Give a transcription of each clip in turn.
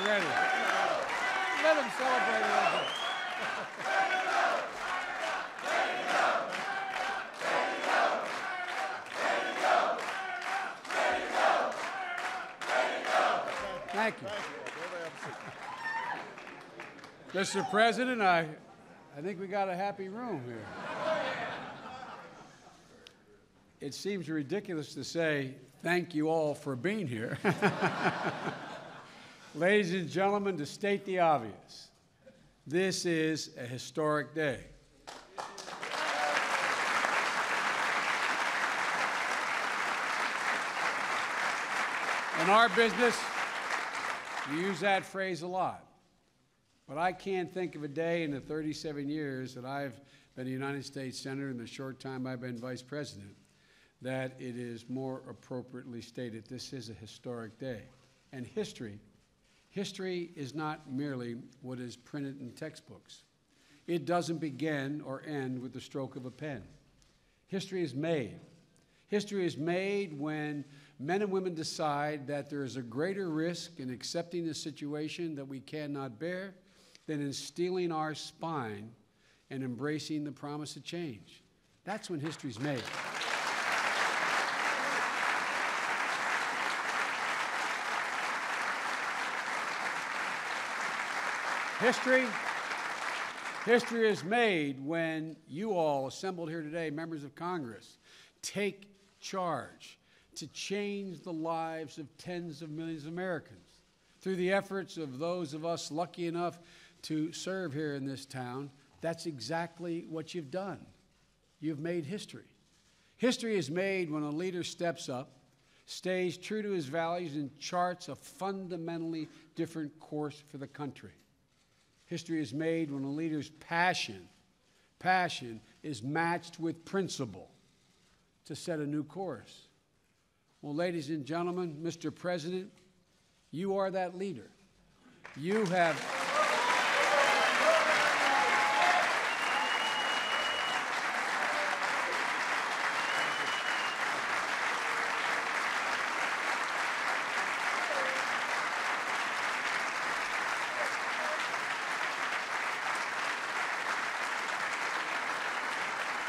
ready. Let them celebrate a little bit. Thank you. Mr. President, I think we got a happy room here. It seems ridiculous to say thank you all for being here. Ladies and gentlemen, to state the obvious, this is a historic day. In our business, we use that phrase a lot. But I can't think of a day in the 37 years that I've been a United States Senator and the short time I've been Vice President that it is more appropriately stated. This is a historic day. And history is not merely what is printed in textbooks. It doesn't begin or end with the stroke of a pen. History is made. History is made when men and women decide that there is a greater risk in accepting a situation that we cannot bear than in steeling our spine and embracing the promise of change. That's when history's made. History is made when you all assembled here today, members of Congress, take charge to change the lives of tens of millions of Americans through the efforts of those of us lucky enough to serve here in this town. That's exactly what you've done. You've made history. History is made when a leader steps up, stays true to his values, and charts a fundamentally different course for the country. History is made when a leader's passion is matched with principle to set a new course. Well, ladies and gentlemen, Mr. President, you are that leader. You have...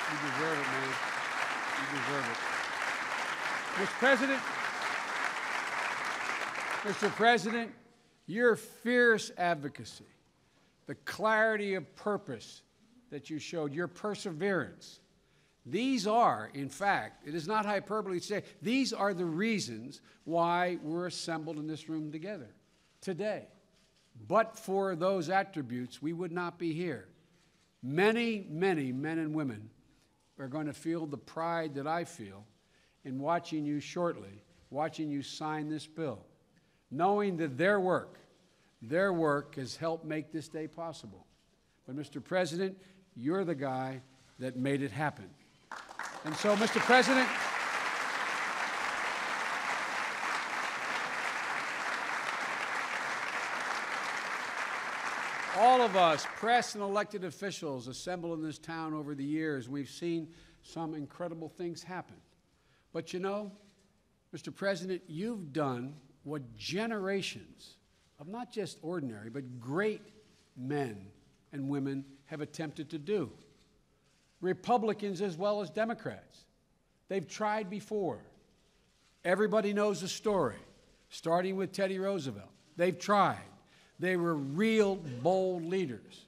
You deserve it, man. You deserve it. Mr. President, your fierce advocacy, the clarity of purpose that you showed, your perseverance, these are, in fact, it is not hyperbole to say, these are the reasons why we're assembled in this room together today. But for those attributes, we would not be here. Many, many men and women are going to feel the pride that I feel in watching you shortly, watching you sign this bill, knowing that their work has helped make this day possible. But, Mr. President, you're the guy that made it happen. And so, Mr. President, all of us, press and elected officials assembled in this town over the years, we've seen some incredible things happen. But you know, Mr. President, you've done what generations of not just ordinary, but great men and women have attempted to do. Republicans as well as Democrats. They've tried before. Everybody knows the story, starting with Teddy Roosevelt. They've tried. They were real bold leaders.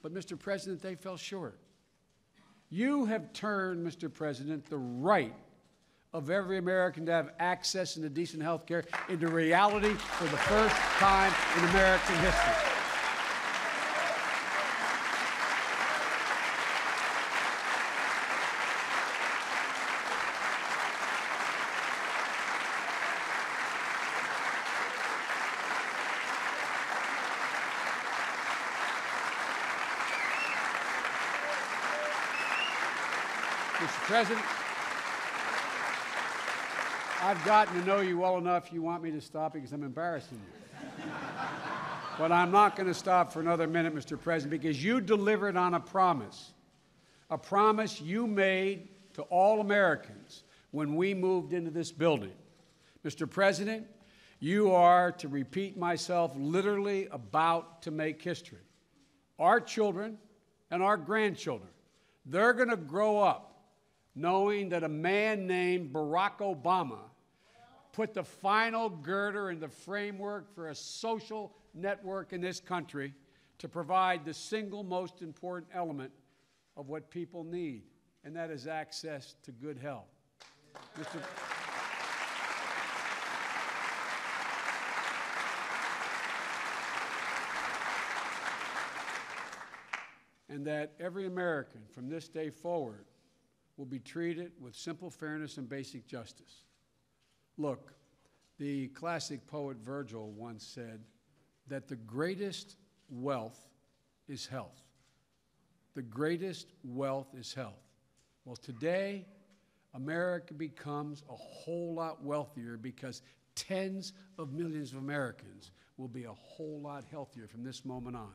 But, Mr. President, they fell short. You have turned, Mr. President, the right of every American to have access to decent health care into reality for the first time in American history. Mr. President, I've gotten to know you well enough. You want me to stop because I'm embarrassing you. But I'm not going to stop for another minute, Mr. President, because you delivered on a promise you made to all Americans when we moved into this building. Mr. President, You are, to repeat myself, literally about to make history. Our children and our grandchildren, they're going to grow up knowing that a man named Barack Obama put the final girder in the framework for a social network in this country to provide the single most important element of what people need, and that is access to good health. Mr. And that every American from this day forward will be treated with simple fairness and basic justice. Look, the classic poet Virgil once said that the greatest wealth is health. The greatest wealth is health. Well, today, America becomes a whole lot wealthier because tens of millions of Americans will be a whole lot healthier from this moment on.